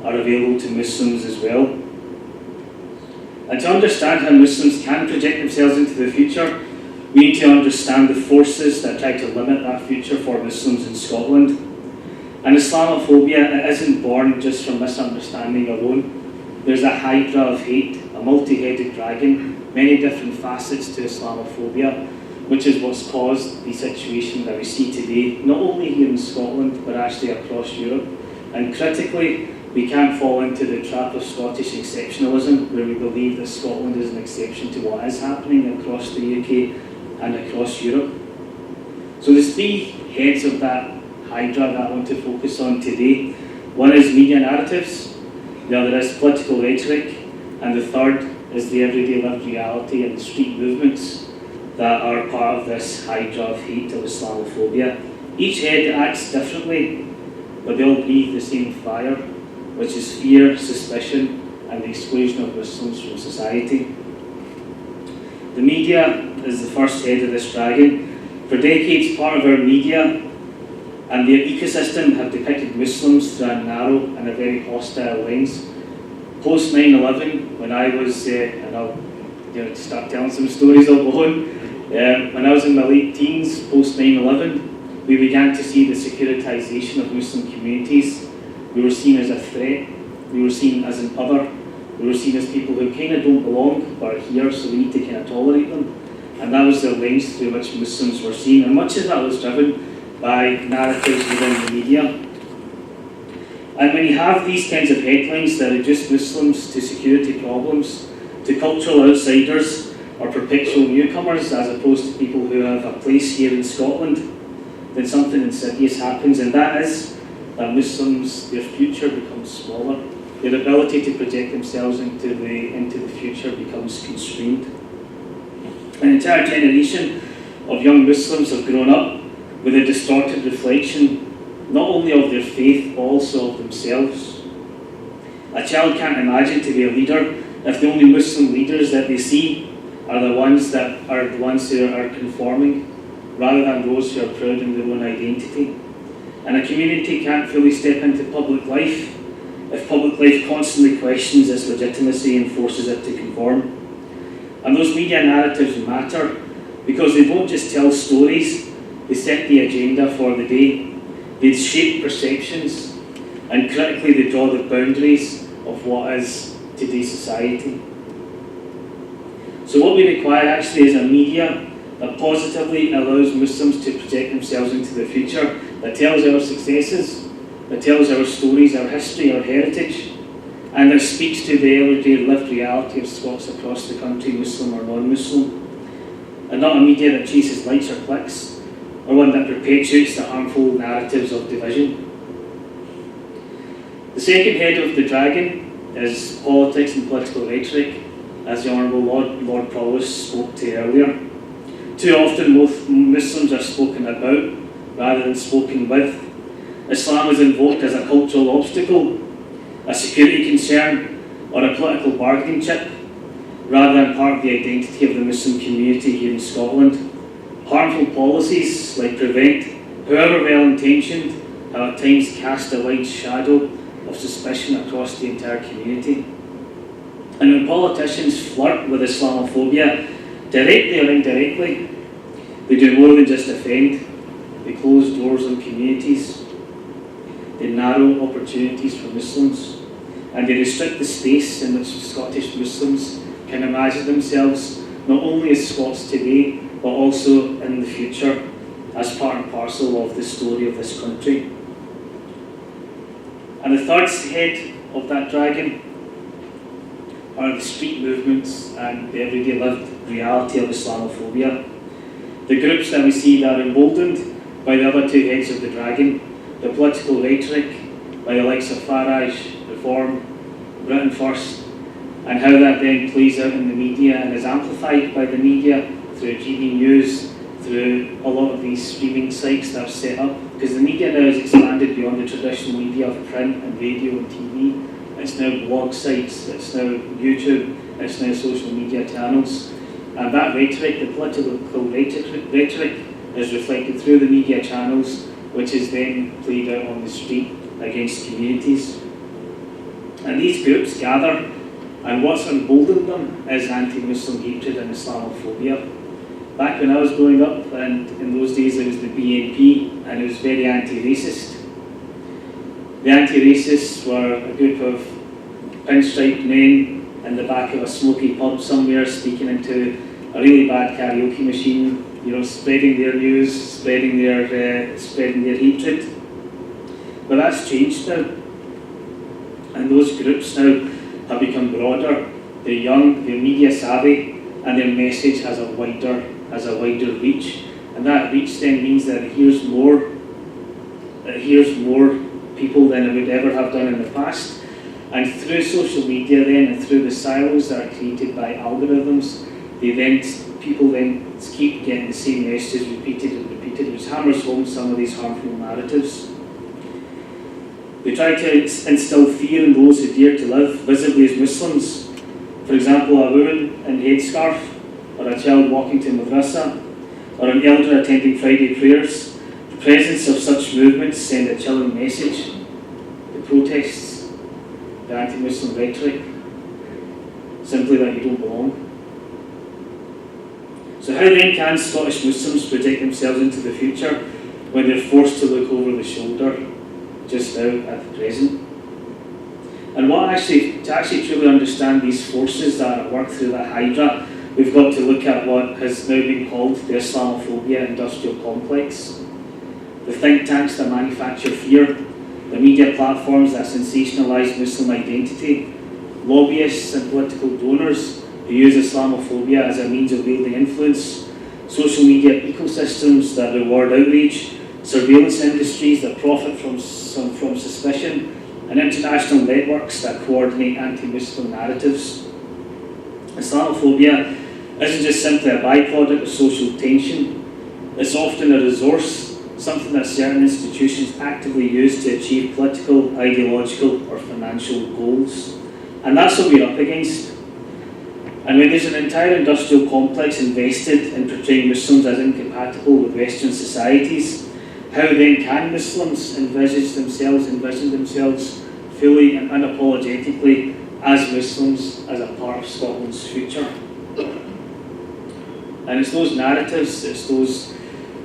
are available to Muslims as well. And to understand how Muslims can project themselves into the future, we need to understand the forces that try to limit that future for Muslims in Scotland. And Islamophobia, it isn't born just from misunderstanding alone. There's a hydra of hate, a multi-headed dragon, many different facets to Islamophobia, which is what's caused the situation that we see today, not only here in Scotland, but actually across Europe. And critically, we can't fall into the trap of Scottish exceptionalism, where we believe that Scotland is an exception to what is happening across the UK and across Europe. So there's three heads of that hydra that I want to focus on today. One is media narratives, the other is political rhetoric, and the third is the everyday lived reality and the street movements that are part of this hydra of hate of Islamophobia. Each head acts differently, but they all breathe the same fire, which is fear, suspicion, and the exclusion of Muslims from society. The media is the first head of this dragon. For decades, part of our media and their ecosystem have depicted Muslims through a narrow and a very hostile lens. Post 9/11, when I was, and I'll start telling some stories of my own, when I was in my late teens, post 9/11, we began to see the securitization of Muslim communities. We were seen as a threat, we were seen as an other, we were seen as people who kind of don't belong but are here, so we need to kind of tolerate them. And that was the lens through which Muslims were seen, and much of that was driven by narratives within the media. And when you have these kinds of headlines that reduce Muslims to security problems, to cultural outsiders or perpetual newcomers, as opposed to people who have a place here in Scotland, then something insidious happens, and that is that Muslims, their future becomes smaller. Their ability to project themselves into the future becomes constrained. An entire generation of young Muslims have grown up with a distorted reflection, not only of their faith, but also of themselves. A child can't imagine to be a leader if the only Muslim leaders that they see are the ones who are conforming, rather than those who are proud in their own identity. And a community can't fully step into public life if public life constantly questions its legitimacy and forces it to conform. And those media narratives matter because they don't just tell stories, they set the agenda for the day. They shape perceptions, and critically they draw the boundaries of what is today's society. So what we require actually is a media that positively allows Muslims to project themselves into the future, that tells our successes, that tells our stories, our history, our heritage, and that speaks to the everyday lived reality of Scots across the country, Muslim or non-Muslim. And not a media that chases likes or clicks, or one that perpetuates the harmful narratives of division. The second head of the dragon is politics and political rhetoric, as the Honourable Lord Provost spoke to earlier. Too often Muslims are spoken about rather than spoken with. Islam is invoked as a cultural obstacle, a security concern, or a political bargaining chip, rather than part of the identity of the Muslim community here in Scotland. Harmful policies like Prevent, however well intentioned, have at times cast a light shadow of suspicion across the entire community. And when politicians flirt with Islamophobia, directly or indirectly, they do more than just offend. They close doors on communities, they narrow opportunities for Muslims, and they restrict the space in which Scottish Muslims can imagine themselves not only as Scots today, but also in the future as part and parcel of the story of this country. And the third head of that dragon are the street movements and the everyday lived reality of Islamophobia. The groups that we see that are emboldened by the other two heads of the dragon, the political rhetoric by the likes of Farage, Reform, Britain First, and how that then plays out in the media and is amplified by the media through GB News, through a lot of these streaming sites that are set up, because the media now has expanded beyond the traditional media of print and radio and TV. It's now blog sites, it's now YouTube, it's now social media channels. And that rhetoric, the political rhetoric, is reflected through the media channels, which is then played out on the street against communities. And these groups gather, and what's emboldened them is anti-Muslim hatred and Islamophobia. Back when I was growing up, and in those days it was the BNP, and it was very anti-racist. The anti-racists were a group of pinstriped men in the back of a smoky pub somewhere speaking into a really bad karaoke machine, spreading their news, spreading their hatred. But that's changed now, and those groups now have become broader. They're young, they're media savvy, and their message has a wider reach. And that reach then means that it hears more people than it would ever have done in the past. And through social media then, and through the silos that are created by algorithms, people then keep getting the same messages repeated and repeated, which hammers home some of these harmful narratives. They try to instill fear in those who dare to live visibly as Muslims. For example, a woman in headscarf, or a child walking to madrasa, or an elder attending Friday prayers. The presence of such movements send a chilling message. The protests, the anti-Muslim rhetoric, simply that you don't belong. So how then can Scottish Muslims project themselves into the future when they're forced to look over the shoulder just now at the present? And to actually truly understand these forces that are at work through that hydra, we've got to look at what has now been called the Islamophobia industrial complex. The think tanks that manufacture fear, the media platforms that sensationalise Muslim identity, lobbyists and political donors who use Islamophobia as a means of wielding influence, social media ecosystems that reward outrage, surveillance industries that profit from suspicion, and international networks that coordinate anti-Muslim narratives. Islamophobia isn't just simply a byproduct of social tension, it's often a resource, something that certain institutions actively use to achieve political, ideological or financial goals. And that's what we're up against. And when there's an entire industrial complex invested in portraying Muslims as incompatible with Western societies, how then can Muslims envision themselves fully and unapologetically as Muslims, as a part of Scotland's future? And it's those narratives,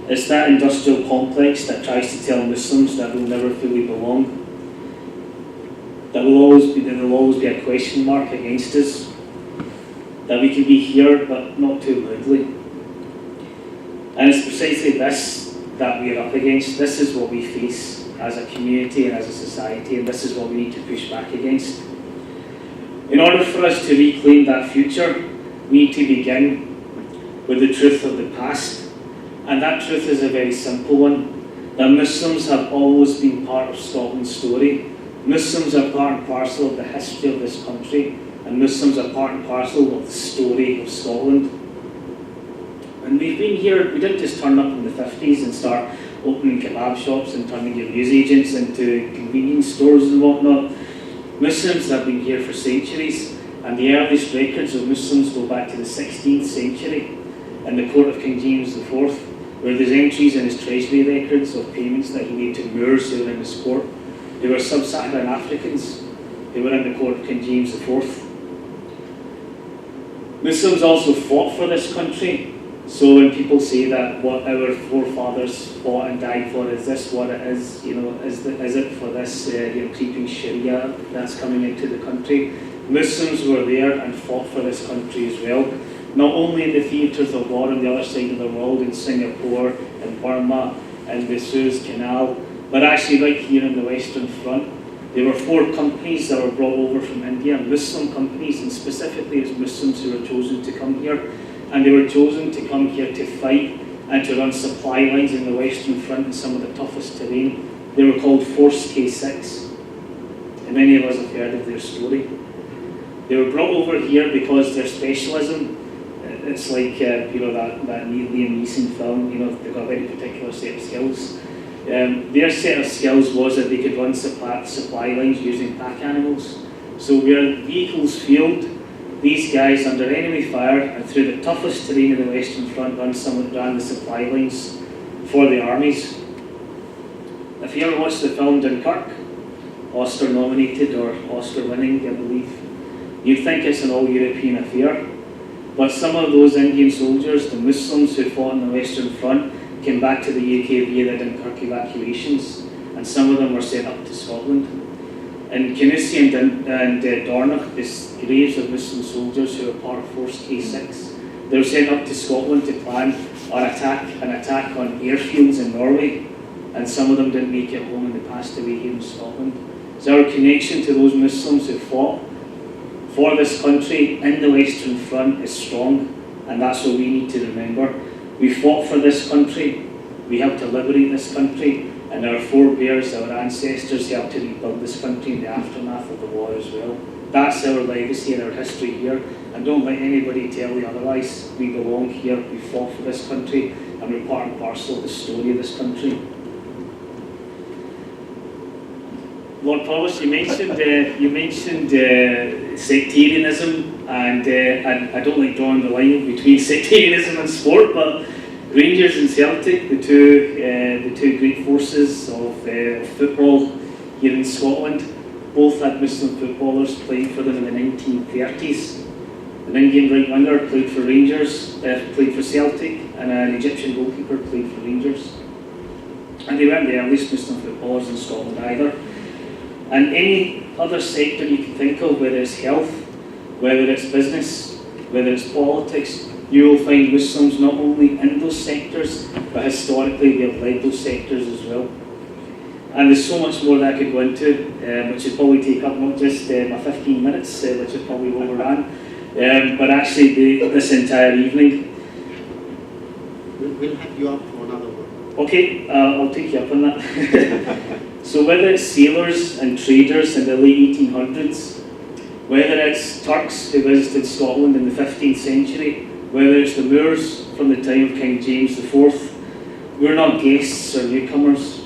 it's that industrial complex that tries to tell Muslims that we'll never fully belong, that there'll always be a question mark against us, that we can be here but not too loudly. And it's precisely this that we are up against. This is what we face as a community and as a society, and this is what we need to push back against. In order for us to reclaim that future, we need to begin with the truth of the past. And that truth is a very simple one, that Muslims have always been part of Scotland's story. Muslims are part and parcel of the history of this country, and Muslims are part and parcel of the story of Scotland. And we've been here, we didn't just turn up in the 50s and start opening kebab shops and turning your newsagents into convenience stores and whatnot. Muslims have been here for centuries, and the earliest records of Muslims go back to the 16th century in the court of King James IV, where there's entries in his treasury records of payments that he made to Moors who were in his court. They were sub-Saharan Africans who were in the court of King James IV. Muslims also fought for this country. So when people say that what our forefathers fought and died for, is this what it is? Is it for this creeping Sharia that's coming into the country? Muslims were there and fought for this country as well. Not only in the theatres of war on the other side of the world, in Singapore, in Burma, in the Suez Canal, but actually right here in the Western Front. There were 4 companies that were brought over from India, Muslim companies, and specifically it was Muslims who were chosen to come here. And they were chosen to come here to fight and to run supply lines in the Western Front in some of the toughest terrain. They were called Force K6, and many of us have heard of their story. They were brought over here because their specialism, it's like that Liam Neeson film, they've got a very particular set of skills. Their set of skills was that they could run supply lines using pack animals. So where vehicles failed, these guys, under enemy fire and through the toughest terrain in the Western Front, ran the supply lines for the armies. If you ever watched the film Dunkirk, Oscar nominated or Oscar winning, I believe, you'd think it's an all-European affair. But some of those Indian soldiers, the Muslims who fought on the Western Front, came back to the UK via the Dunkirk evacuations. And and some of them were sent up to Scotland. In Kennedy and Dornoch, the graves of Muslim soldiers who were part of Force K6, they were sent up to Scotland to plan an attack on airfields in Norway, and some of them didn't make it home and they passed away here in Scotland. So our connection to those Muslims who fought for this country in the Western Front is strong, and that's what we need to remember. We fought for this country, we helped to liberate this country, and our forebears, our ancestors, helped to rebuild this country in the aftermath of the war as well. That's our legacy and our history here, and don't let anybody tell you otherwise. We belong here, we fought for this country, and we're part and parcel of the story of this country. Lord Provost, you mentioned sectarianism, and I don't like drawing the line between sectarianism and sport, but Rangers and Celtic, the two great forces of football here in Scotland, both had Muslim footballers playing for them in the 1930s. An Indian right winger played for Rangers, played for Celtic, and an Egyptian goalkeeper played for Rangers. And they weren't the earliest Muslim footballers in Scotland either. And any other sector you can think of, whether it's health, whether it's business, whether it's politics, you will find Muslims not only in those sectors, but historically they have led those sectors as well. And there's so much more that I could go into, which would probably take up not just my 15 minutes, which is probably overran, but actually this entire evening. We'll have you up for another one. Okay, I'll take you up on that. So whether it's sailors and traders in the late 1800s, whether it's Turks who visited Scotland in the 15th century, whether it's the Moors from the time of King James IV, we're not guests or newcomers.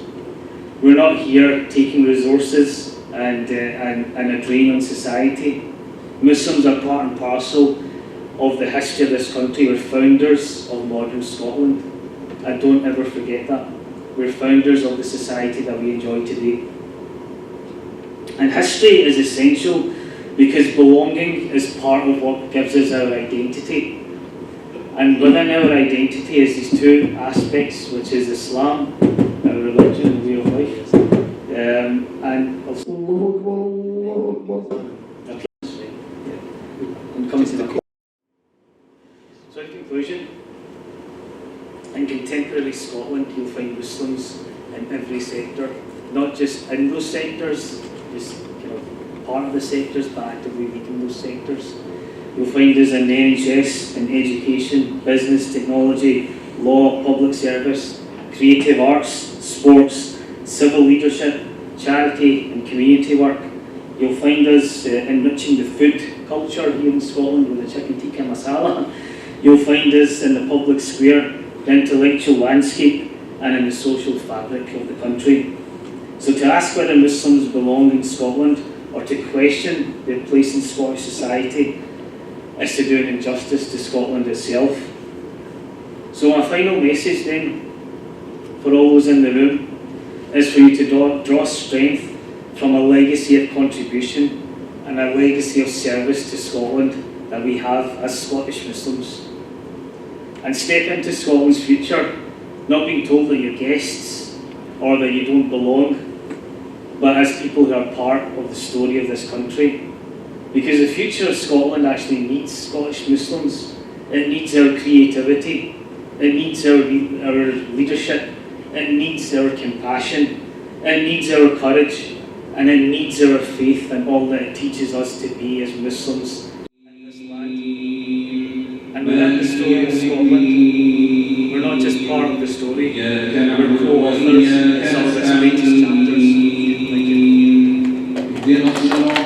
We're not here taking resources and a drain on society. Muslims are part and parcel of the history of this country. We're founders of modern Scotland. And don't ever forget that. We're founders of the society that we enjoy today. And history is essential because belonging is part of what gives us our identity. And within our identity is these two aspects, which is Islam, our religion and way of life. And also I'm coming to the So in conclusion, in contemporary Scotland, you'll find Muslims in every sector, not just in those sectors, just part of the sectors, but actively leading those sectors. You'll find us in NHS, in education, business, technology, law, public service, creative arts, sports, civil leadership, charity and community work. You'll find us enriching the food culture here in Scotland with the chicken tikka masala. You'll find us in the public square, the intellectual landscape, and in the social fabric of the country. So to ask whether Muslims belong in Scotland or to question their place in Scottish society is to do an injustice to Scotland itself. So my final message then, for all those in the room, is for you to draw strength from a legacy of contribution and a legacy of service to Scotland that we have as Scottish Muslims. And step into Scotland's future, not being told that you're guests or that you don't belong, but as people who are part of the story of this country. Because the future of Scotland actually needs Scottish Muslims. It needs our creativity, it needs our leadership, it needs our compassion, it needs our courage, and it needs our faith and all that it teaches us to be as Muslims in this land. And within the story of Scotland, we're not just part of the story, we're co-authors in some of its greatest chapters. Thank you.